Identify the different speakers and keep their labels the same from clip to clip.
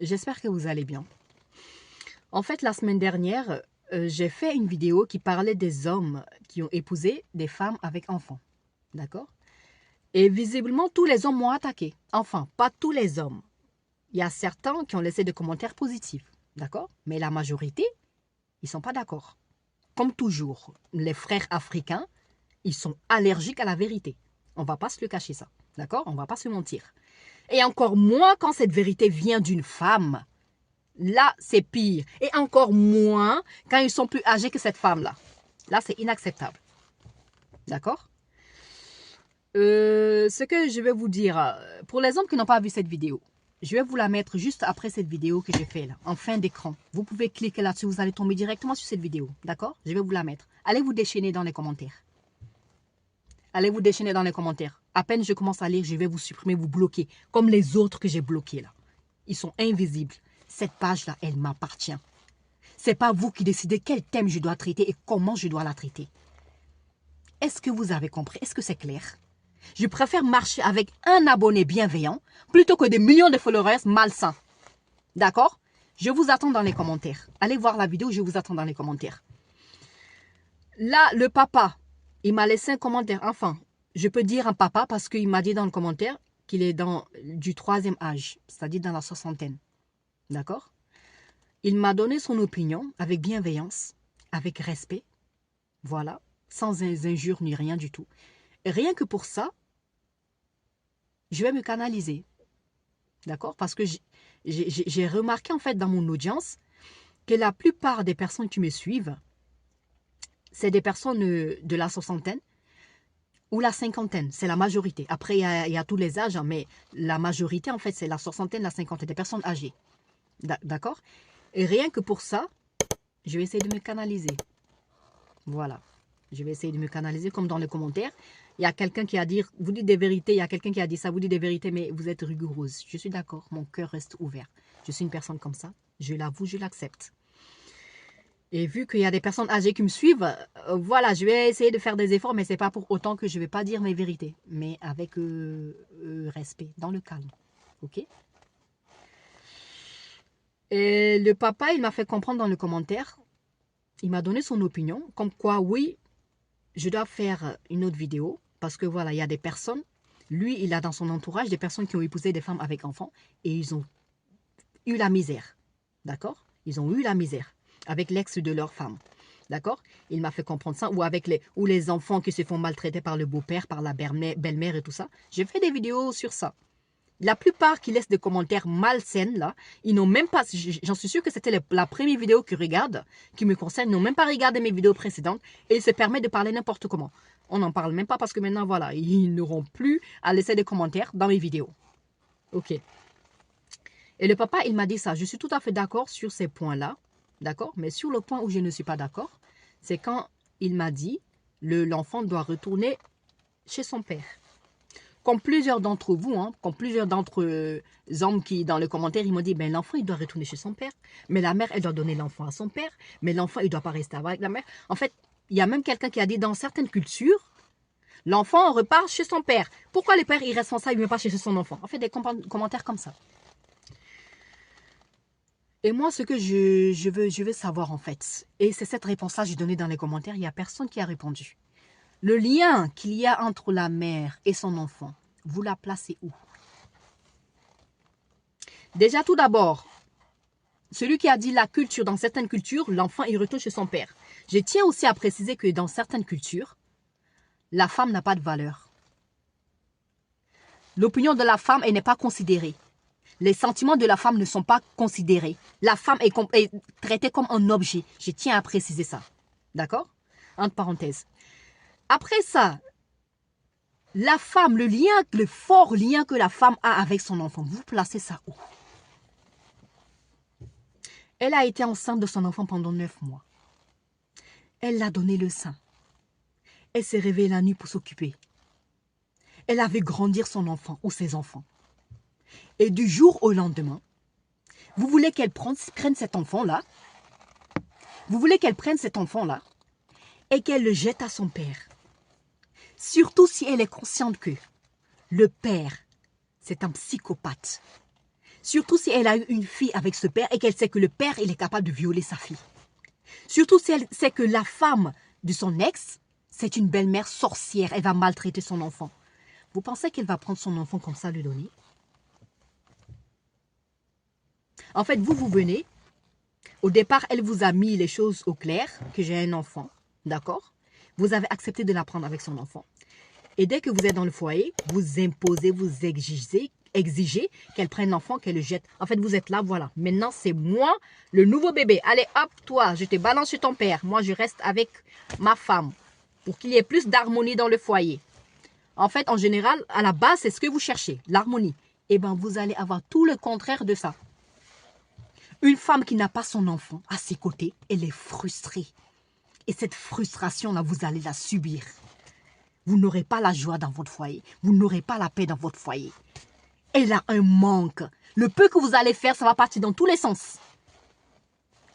Speaker 1: J'espère que vous allez bien. En fait, la semaine dernière, j'ai fait une vidéo qui parlait des hommes qui ont épousé des femmes avec enfants. D'accord? Et visiblement, tous les hommes m'ont attaqué. Enfin, pas tous les hommes. Il y a certains qui ont laissé des commentaires positifs. D'accord? Mais la majorité, ils ne sont pas d'accord. Comme toujours, les frères africains, ils sont allergiques à la vérité. On ne va pas se le cacher ça. D'accord? On ne va pas se mentir. Et encore moins quand cette vérité vient d'une femme. Là, c'est pire. Et encore moins quand ils sont plus âgés que cette femme-là. Là, c'est inacceptable. D'accord? Ce que je vais vous dire, pour les hommes qui n'ont pas vu cette vidéo, je vais vous la mettre juste après cette vidéo que j'ai fait là, en fin d'écran. Vous pouvez cliquer là-dessus, vous allez tomber directement sur cette vidéo. D'accord? Je vais vous la mettre. Allez vous déchaîner dans les commentaires. Allez vous déchaîner dans les commentaires. À peine je commence à lire, je vais vous supprimer, vous bloquer. Comme les autres que j'ai bloqués là. Ils sont invisibles. Cette page-là, elle m'appartient. C'est pas vous qui décidez quel thème je dois traiter et comment je dois la traiter. Est-ce que vous avez compris? Est-ce que c'est clair? Je préfère marcher avec un abonné bienveillant plutôt que des millions de followers malsains. D'accord? Je vous attends dans les commentaires. Allez voir la vidéo, je vous attends dans les commentaires. Là, le papa, il m'a laissé un commentaire. Enfin, je peux dire un papa parce qu'il m'a dit dans le commentaire qu'il est du 3e âge, c'est-à-dire dans la soixantaine. D'accord? Il m'a donné son opinion avec bienveillance, avec respect. Voilà, sans injures ni rien du tout. Et rien que pour ça, je vais me canaliser. D'accord? Parce que j'ai remarqué en fait dans mon audience que la plupart des personnes qui me suivent, c'est des personnes de la soixantaine ou la cinquantaine. C'est la majorité. Après, il y a tous les âges, hein, mais la majorité en fait, c'est la soixantaine, la cinquantaine, des personnes âgées. D'accord? Et rien que pour ça, je vais essayer de me canaliser. Voilà. Je vais essayer de me canaliser comme dans les commentaires. Il y a quelqu'un qui a dit, vous dites des vérités, il y a quelqu'un qui a dit ça, vous dites des vérités, mais vous êtes rigoureuse. Je suis d'accord, mon cœur reste ouvert. Je suis une personne comme ça, je l'avoue, je l'accepte. Et vu qu'il y a des personnes âgées qui me suivent, voilà, je vais essayer de faire des efforts, mais ce n'est pas pour autant que je ne vais pas dire mes vérités, mais avec respect, dans le calme. Ok? Et le papa, il m'a fait comprendre dans le commentaire, il m'a donné son opinion, comme quoi, oui, je dois faire une autre vidéo parce que voilà, il y a des personnes, lui, il a dans son entourage des personnes qui ont épousé des femmes avec enfants et ils ont eu la misère. D'accord? Ils ont eu la misère avec l'ex de leur femme. D'accord? Il m'a fait comprendre ça. Ou avec les enfants qui se font maltraiter par le beau-père, par la belle-mère et tout ça. J'ai fait des vidéos sur ça. La plupart qui laissent des commentaires malsains, là, ils n'ont même pas, j'en suis sûre que c'était la première vidéo qu'ils regardent, qui me concerne, ils n'ont même pas regardé mes vidéos précédentes et ils se permettent de parler n'importe comment. On n'en parle même pas parce que maintenant, voilà, ils n'auront plus à laisser des commentaires dans mes vidéos. Ok. Et le papa, il m'a dit ça. Je suis tout à fait d'accord sur ces points-là, d'accord? Mais sur le point où je ne suis pas d'accord, c'est quand il m'a dit l'enfant doit retourner chez son père. Comme plusieurs d'entre vous, hein, comme plusieurs d'entre hommes qui, dans les commentaires, ils m'ont dit, ben, l'enfant, il doit retourner chez son père. Mais la mère, elle doit donner l'enfant à son père. Mais l'enfant, il ne doit pas rester avec la mère. En fait, il y a même quelqu'un qui a dit, dans certaines cultures, l'enfant repart chez son père. Pourquoi le père irresponsable ne vient pas chez son enfant? En fait, des commentaires comme ça. Et moi, ce que je veux savoir, en fait, et c'est cette réponse-là que j'ai donnée dans les commentaires, il n'y a personne qui a répondu. Le lien qu'il y a entre la mère et son enfant, vous la placez où? Déjà, tout d'abord, celui qui a dit la culture, dans certaines cultures, l'enfant, il retourne chez son père. Je tiens aussi à préciser que dans certaines cultures, la femme n'a pas de valeur. L'opinion de la femme, elle n'est pas considérée. Les sentiments de la femme ne sont pas considérés. La femme est traitée comme un objet. Je tiens à préciser ça. D'accord? Entre parenthèses. Après ça, la femme, le fort lien que la femme a avec son enfant, vous placez ça où? Elle a été enceinte de son enfant pendant 9 mois. Elle l'a donné le sein. Elle s'est réveillée la nuit pour s'occuper. Elle avait grandir son enfant ou ses enfants. Et du jour au lendemain, vous voulez qu'elle prenne cet enfant-là, et qu'elle le jette à son père. Surtout si elle est consciente que le père, c'est un psychopathe. Surtout si elle a eu une fille avec ce père et qu'elle sait que le père, il est capable de violer sa fille. Surtout si elle sait que la femme de son ex, c'est une belle-mère sorcière. Elle va maltraiter son enfant. Vous pensez qu'elle va prendre son enfant comme ça, le donner? En fait, vous venez. Au départ, elle vous a mis les choses au clair, que j'ai un enfant. D'accord? Vous avez accepté de la prendre avec son enfant. Et dès que vous êtes dans le foyer, vous imposez, vous exigez qu'elle prenne l'enfant, qu'elle le jette. En fait, vous êtes là, voilà. Maintenant, c'est moi, le nouveau bébé. Allez, hop, toi, je te balance chez ton père. Moi, je reste avec ma femme pour qu'il y ait plus d'harmonie dans le foyer. En fait, en général, à la base, c'est ce que vous cherchez, l'harmonie. Eh bien, vous allez avoir tout le contraire de ça. Une femme qui n'a pas son enfant à ses côtés, elle est frustrée. Et cette frustration-là, vous allez la subir. Vous n'aurez pas la joie dans votre foyer. Vous n'aurez pas la paix dans votre foyer. Elle a un manque. Le peu que vous allez faire, ça va partir dans tous les sens.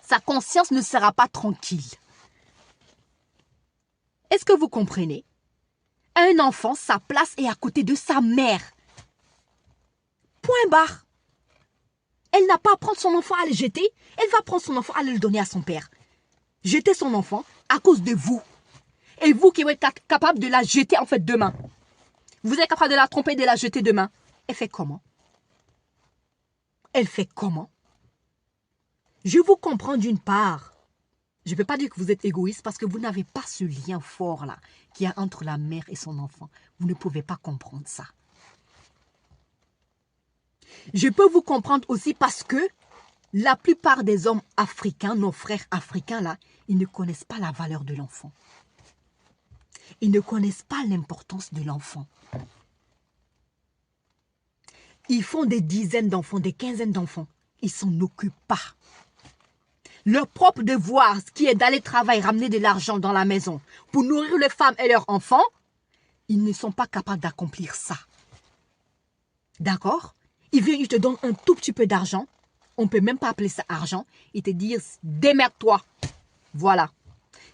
Speaker 1: Sa conscience ne sera pas tranquille. Est-ce que vous comprenez? Un enfant, sa place est à côté de sa mère. Point barre. Elle n'a pas à prendre son enfant à le jeter. Elle va prendre son enfant à le donner à son père. Jeter son enfant à cause de vous. Et vous qui êtes capable de la jeter en fait demain. Vous êtes capable de la tromper et de la jeter demain. Elle fait comment? Elle fait comment? Je vous comprends d'une part. Je ne peux pas dire que vous êtes égoïste parce que vous n'avez pas ce lien fort là qu'il y a entre la mère et son enfant. Vous ne pouvez pas comprendre ça. Je peux vous comprendre aussi parce que la plupart des hommes africains, nos frères africains là, ils ne connaissent pas la valeur de l'enfant. Ils ne connaissent pas l'importance de l'enfant. Ils font des dizaines d'enfants, des quinzaines d'enfants. Ils ne s'en occupent pas. Leur propre devoir, ce qui est d'aller travailler, ramener de l'argent dans la maison pour nourrir les femmes et leurs enfants, ils ne sont pas capables d'accomplir ça. D'accord? Ils viennent, ils te donnent un tout petit peu d'argent. On ne peut même pas appeler ça argent. Ils te disent, démerde-toi. Voilà.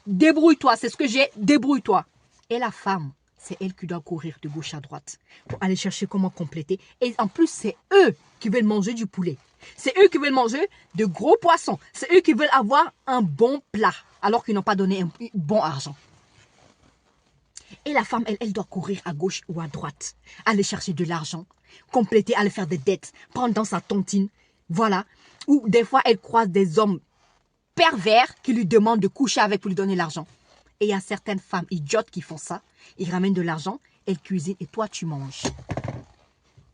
Speaker 1: Débrouille-toi, c'est ce que j'ai, débrouille-toi. Et la femme, c'est elle qui doit courir de gauche à droite pour aller chercher comment compléter. Et en plus, c'est eux qui veulent manger du poulet. C'est eux qui veulent manger de gros poissons. C'est eux qui veulent avoir un bon plat alors qu'ils n'ont pas donné un bon argent. Et la femme, elle doit courir à gauche ou à droite, aller chercher de l'argent, compléter, aller faire des dettes, prendre dans sa tontine. Voilà. Ou des fois, elle croise des hommes pervers qui lui demandent de coucher avec pour lui donner l'argent. Et il y a certaines femmes idiotes qui font ça. Ils ramènent de l'argent, elles cuisinent et toi, tu manges.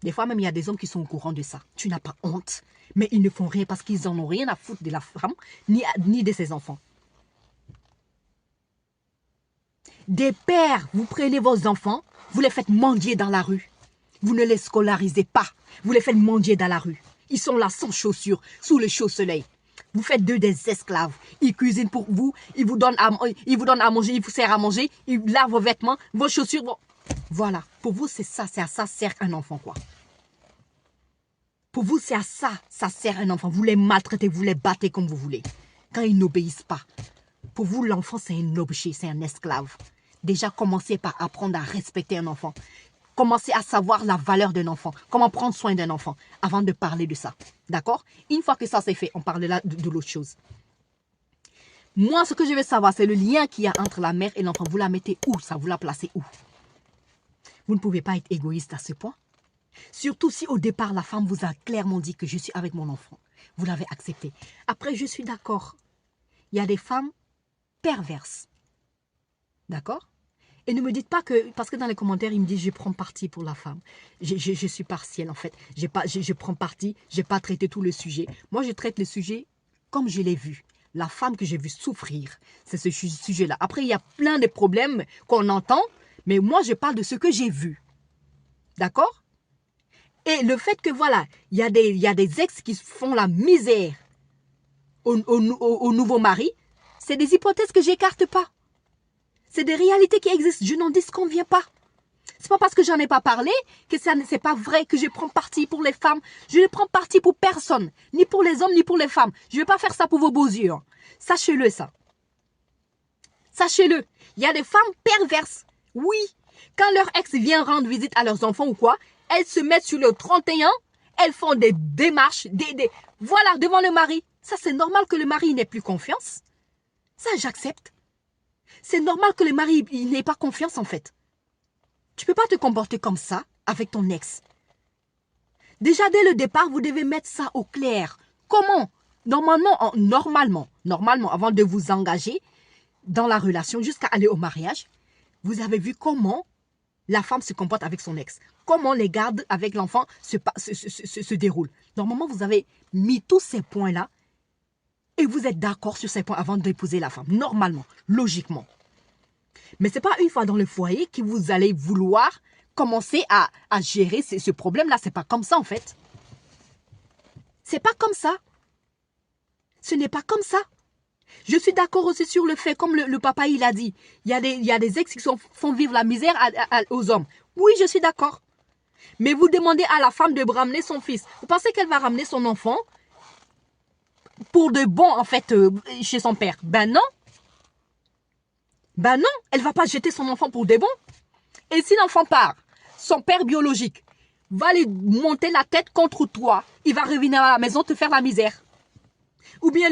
Speaker 1: Des fois même, il y a des hommes qui sont au courant de ça. Tu n'as pas honte. Mais ils ne font rien parce qu'ils n'en ont rien à foutre de la femme ni de ses enfants. Des pères, vous prenez vos enfants, vous les faites mendier dans la rue. Vous ne les scolarisez pas. Vous les faites mendier dans la rue. Ils sont là sans chaussures, sous le chaud soleil. Vous faites d'eux des esclaves. Ils cuisinent pour vous, ils vous donnent à manger, ils vous servent à manger, ils lavent vos vêtements, vos chaussures. Voilà. Pour vous, c'est ça, c'est à ça sert un enfant, quoi. Pour vous, c'est à ça, ça sert un enfant. Vous les maltraitez, vous les battez comme vous voulez. Quand ils n'obéissent pas. Pour vous, l'enfant, c'est un objet, c'est un esclave. Déjà, commencez par apprendre à respecter un enfant. Commencez à savoir la valeur d'un enfant. Comment prendre soin d'un enfant avant de parler de ça. D'accord? Une fois que ça c'est fait, on parlera de l'autre chose. Moi, ce que je veux savoir, c'est le lien qu'il y a entre la mère et l'enfant. Vous la mettez où ça? Vous la placez où? Vous ne pouvez pas être égoïste à ce point. Surtout si au départ, la femme vous a clairement dit que je suis avec mon enfant. Vous l'avez accepté. Après, je suis d'accord. Il y a des femmes perverses. D'accord? Et ne me dites pas que, parce que dans les commentaires, ils me disent je prends parti pour la femme. Je suis partielle en fait. Je prends parti, je n'ai pas traité tout le sujet. Moi, je traite le sujet comme je l'ai vu. La femme que j'ai vue souffrir, c'est ce sujet-là. Après, il y a plein de problèmes qu'on entend, mais moi, je parle de ce que j'ai vu. D'accord? Et le fait que, voilà, il y a des ex qui font la misère au nouveau mari, c'est des hypothèses que j'écarte pas. C'est des réalités qui existent. Je n'en disconviens pas. C'est pas parce que j'en ai pas parlé que c'est pas vrai que je prends parti pour les femmes. Je ne prends parti pour personne. Ni pour les hommes, ni pour les femmes. Je ne vais pas faire ça pour vos beaux yeux. Hein. Sachez-le, ça. Sachez-le. Il y a des femmes perverses. Oui. Quand leur ex vient rendre visite à leurs enfants ou quoi, elles se mettent sur le 31. Elles font des démarches, voilà, devant le mari. Ça, c'est normal que le mari n'ait plus confiance. Ça, j'accepte. C'est normal que le mari n'ait pas confiance, en fait. Tu ne peux pas te comporter comme ça avec ton ex. Déjà, dès le départ, vous devez mettre ça au clair. Comment? Normalement, avant de vous engager dans la relation jusqu'à aller au mariage, vous avez vu comment la femme se comporte avec son ex. Comment les gardes avec l'enfant se déroulent. Normalement, vous avez mis tous ces points-là et vous êtes d'accord sur ces points avant d'épouser la femme. Normalement, logiquement. Mais ce n'est pas une fois dans le foyer que vous allez vouloir commencer à gérer ce problème-là. Ce n'est pas comme ça, en fait. C'est pas comme ça. Ce n'est pas comme ça. Je suis d'accord aussi sur le fait, comme le papa il a dit, il y a des ex qui font vivre la misère aux hommes. Oui, je suis d'accord. Mais vous demandez à la femme de ramener son fils. Vous pensez qu'elle va ramener son enfant pour de bon, en fait, chez son père? Ben non. Ben non, elle ne va pas jeter son enfant pour de bon. Et si l'enfant part, son père biologique va lui monter la tête contre toi. Il va revenir à la maison te faire la misère. Ou bien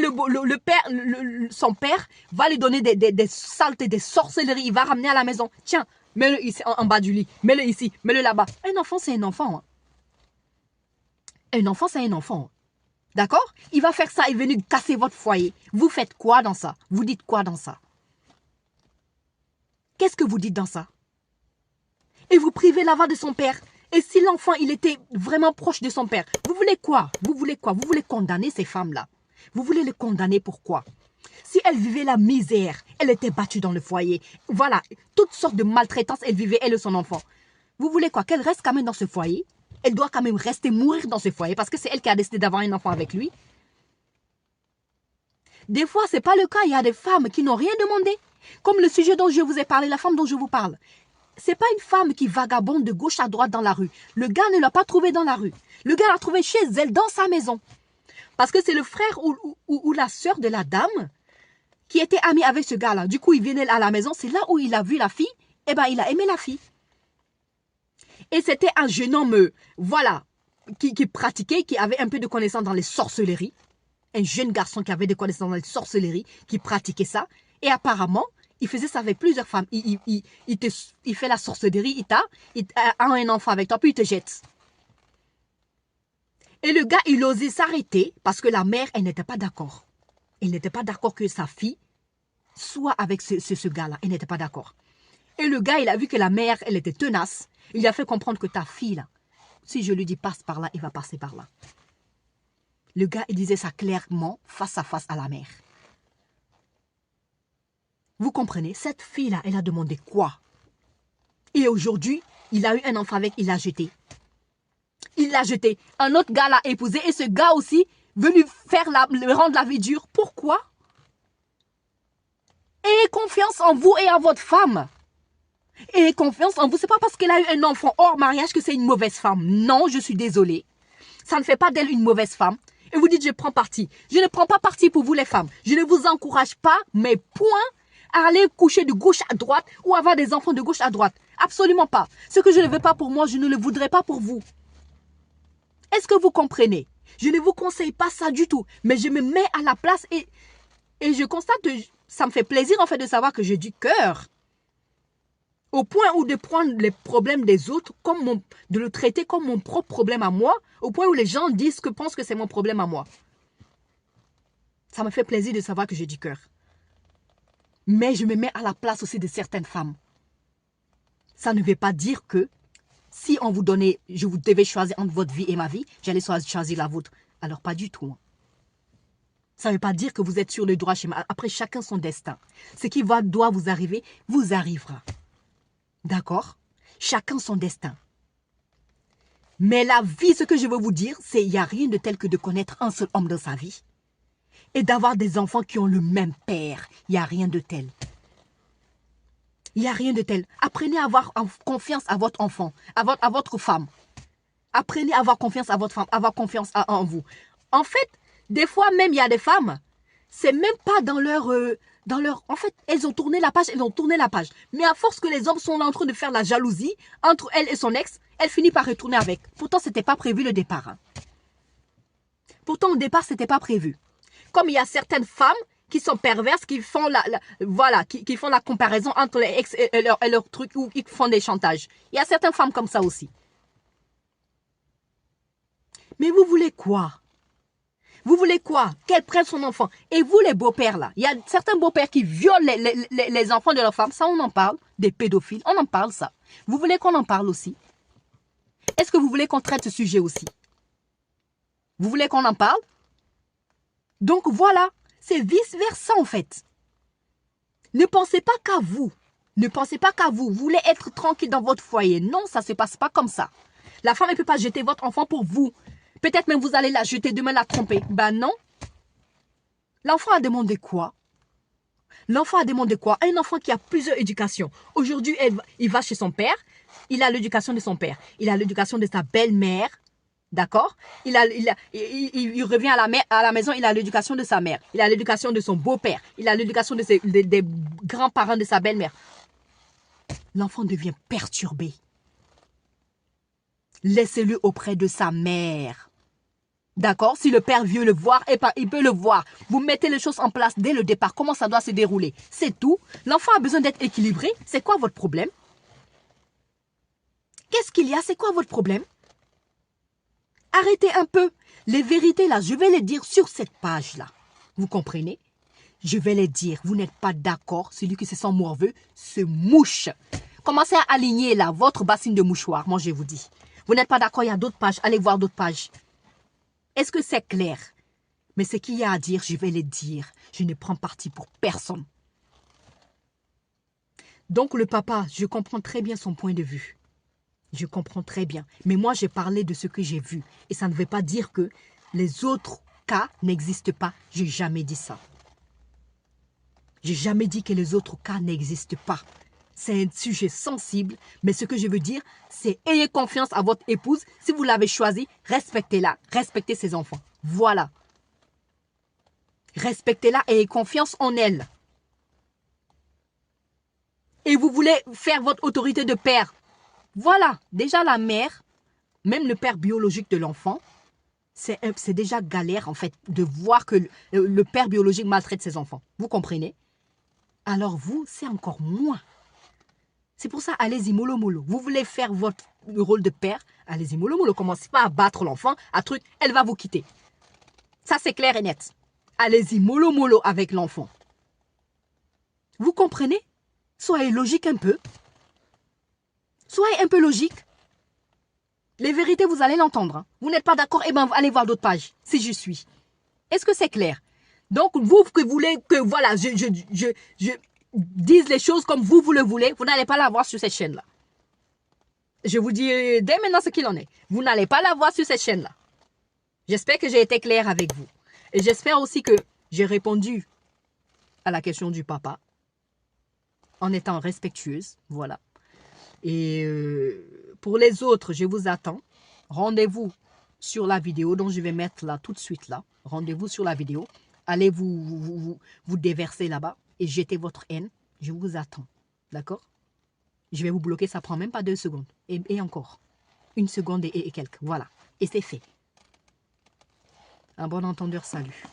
Speaker 1: son père va lui donner des saletés, des sorcelleries. Il va ramener à la maison. Tiens, mets-le ici en bas du lit. Mets-le ici, mets-le là-bas. Un enfant, c'est un enfant. Hein. Un enfant, c'est un enfant. D'accord? Il va faire ça et venir casser votre foyer. Vous faites quoi dans ça? Vous dites quoi dans ça? Qu'est-ce que vous dites dans ça? Et vous privez l'avant de son père. Et si l'enfant, il était vraiment proche de son père, vous voulez quoi? Vous voulez quoi? Vous voulez condamner ces femmes-là? Vous voulez les condamner pourquoi? Si elle vivait la misère, elle était battue dans le foyer, voilà, toutes sortes de maltraitances, elle vivait, elle et son enfant. Vous voulez quoi? Qu'elle reste quand même dans ce foyer? Elle doit quand même rester mourir dans ce foyer parce que c'est elle qui a décidé d'avoir un enfant avec lui. Des fois, ce n'est pas le cas. Il y a des femmes qui n'ont rien demandé. Comme le sujet dont je vous ai parlé, la femme dont je vous parle. Ce n'est pas une femme qui vagabonde de gauche à droite dans la rue. Le gars ne l'a pas trouvée dans la rue. Le gars l'a trouvée chez elle, dans sa maison. Parce que c'est le frère ou la sœur de la dame qui était ami avec ce gars-là. Du coup, il venait à la maison. C'est là où il a vu la fille. Eh bien, il a aimé la fille. Et c'était un jeune homme, voilà, qui pratiquait, qui avait un peu de connaissances dans les sorcelleries. Un jeune garçon qui avait des connaissances dans les sorcelleries, qui pratiquait ça. Et apparemment, il faisait ça avec plusieurs femmes. Il fait la sorcellerie, il a un enfant avec toi, puis il te jette. Et le gars, il osait s'arrêter parce que la mère, elle n'était pas d'accord. Elle n'était pas d'accord que sa fille soit avec ce gars-là. Elle n'était pas d'accord. Et le gars, il a vu que la mère, elle était tenace. Il lui a fait comprendre que ta fille, là, si je lui dis passe par là, il va passer par là. Le gars, il disait ça clairement, face à face à la mère. Vous comprenez? Cette fille-là, elle a demandé quoi? Et aujourd'hui, il a eu un enfant avec, il l'a jeté. Il l'a jeté. Un autre gars l'a épousé et ce gars aussi venu le rendre la vie dure. Pourquoi? Ayez confiance en vous et en votre femme. Ayez confiance en vous. C'est pas parce qu'elle a eu un enfant hors mariage que c'est une mauvaise femme. Non, je suis désolée. Ça ne fait pas d'elle une mauvaise femme. Et vous dites, je prends parti. Je ne prends pas parti pour vous les femmes. Je ne vous encourage pas, mais point, à aller coucher de gauche à droite ou avoir des enfants de gauche à droite. Absolument pas. Ce que je ne veux pas pour moi, je ne le voudrais pas pour vous. Est-ce que vous comprenez? Je ne vous conseille pas ça du tout. Mais je me mets à la place et je constate, ça me fait plaisir en fait de savoir que j'ai du cœur. Au point où de prendre les problèmes des autres, de le traiter comme mon propre problème à moi, au point où les gens pensent que c'est mon problème à moi. Ça me fait plaisir de savoir que j'ai du cœur. Mais je me mets à la place aussi de certaines femmes. Ça ne veut pas dire que si on vous donnait, vous devez choisir entre votre vie et ma vie, j'allais choisir la vôtre. Alors pas du tout. Ça ne veut pas dire que vous êtes sur le droit chemin. Après, chacun son destin. Ce qui doit vous arriver, vous arrivera. D'accord? Chacun son destin. Mais la vie, ce que je veux vous dire, c'est qu'il n'y a rien de tel que de connaître un seul homme dans sa vie. Et d'avoir des enfants qui ont le même père. Il n'y a rien de tel. Il n'y a rien de tel. Apprenez à avoir confiance à votre enfant, à votre femme. Apprenez à avoir confiance à votre femme, à avoir confiance en vous. En fait, des fois même, il y a des femmes, c'est même pas dans leur... En fait, elles ont tourné la page, Mais à force que les hommes sont en train de faire la jalousie entre elle et son ex, elle finit par retourner avec. Pourtant, ce n'était pas prévu le départ. Hein. Pourtant, au départ, ce n'était pas prévu. Comme il y a certaines femmes qui sont perverses, qui font qui font la comparaison entre les ex et leur truc, ou qui font des chantages. Il y a certaines femmes comme ça aussi. Mais vous voulez quoi? Vous voulez quoi? Qu'elle prenne son enfant. Et vous, les beaux-pères, là, il y a certains beaux-pères qui violent les enfants de leurs femmes. Ça, on en parle. Des pédophiles, on en parle, ça. Vous voulez qu'on en parle aussi? Est-ce que vous voulez qu'on traite ce sujet aussi? Vous voulez qu'on en parle? Donc, voilà. C'est vice-versa, en fait. Ne pensez pas qu'à vous. Ne pensez pas qu'à vous. Vous voulez être tranquille dans votre foyer. Non, ça ne se passe pas comme ça. La femme, elle ne peut pas jeter votre enfant pour vous. Peut-être même vous allez la jeter, demain la tromper. Ben non. L'enfant a demandé quoi? L'enfant a demandé quoi? Un enfant qui a plusieurs éducations. Aujourd'hui, il va chez son père. Il a l'éducation de son père. Il a l'éducation de sa belle-mère. D'accord? Il revient à la maison, il a l'éducation de sa mère. Il a l'éducation de son beau-père. Il a l'éducation des grands-parents de sa belle-mère. L'enfant devient perturbé. Laissez-le auprès de sa mère. D'accord? Si le père veut le voir, il peut le voir. Vous mettez les choses en place dès le départ. Comment ça doit se dérouler? C'est tout. L'enfant a besoin d'être équilibré. C'est quoi votre problème? Qu'est-ce qu'il y a? C'est quoi votre problème? Arrêtez un peu. Les vérités, là, je vais les dire sur cette page-là. Vous comprenez? Je vais les dire. Vous n'êtes pas d'accord. Celui qui se sent morveux se mouche. Commencez à aligner, là, votre bassine de mouchoir. Moi, je vous dis. Vous n'êtes pas d'accord, il y a d'autres pages. Allez voir d'autres pages. Est-ce que c'est clair? Mais ce qu'il y a à dire, je vais les dire. Je ne prends parti pour personne. Donc, le papa, je comprends très bien son point de vue. Je comprends très bien. Mais moi, j'ai parlé de ce que j'ai vu. Et ça ne veut pas dire que les autres cas n'existent pas. Je n'ai jamais dit ça. Je n'ai jamais dit que les autres cas n'existent pas. C'est un sujet sensible. Mais ce que je veux dire, c'est ayez confiance à votre épouse. Si vous l'avez choisie, respectez-la. Respectez ses enfants. Voilà. Respectez-la et ayez confiance en elle. Et vous voulez faire votre autorité de père. Voilà, déjà la mère, même le père biologique de l'enfant, c'est déjà galère en fait de voir que le père biologique maltraite ses enfants. Vous comprenez? Alors vous, c'est encore moins. C'est pour ça, allez-y mollo mollo. Vous voulez faire votre rôle de père, allez-y mollo mollo. Commencez pas à battre l'enfant, à truc, elle va vous quitter. Ça c'est clair et net. Allez-y mollo mollo avec l'enfant. Vous comprenez? Soyez logique un peu. Soyez un peu logique. Les vérités, vous allez l'entendre. Hein. Vous n'êtes pas d'accord? Eh bien, allez voir d'autres pages, si je suis. Est-ce que c'est clair? Donc, vous que voulez que, voilà, je dise les choses comme vous le voulez, vous n'allez pas la voir sur cette chaîne-là. Je vous dis dès maintenant ce qu'il en est. Vous n'allez pas la voir sur cette chaîne-là. J'espère que j'ai été claire avec vous. Et j'espère aussi que j'ai répondu à la question du papa en étant respectueuse. Voilà. Et pour les autres, je vous attends. Rendez-vous sur la vidéo dont je vais mettre là tout de suite là. Rendez-vous sur la vidéo. Allez vous déverser là-bas et jetez votre haine. Je vous attends. D'accord? Je vais vous bloquer. Ça prend même pas 2 secondes. Et encore. 1 seconde et quelques. Voilà. Et c'est fait. Un bon entendeur, salut.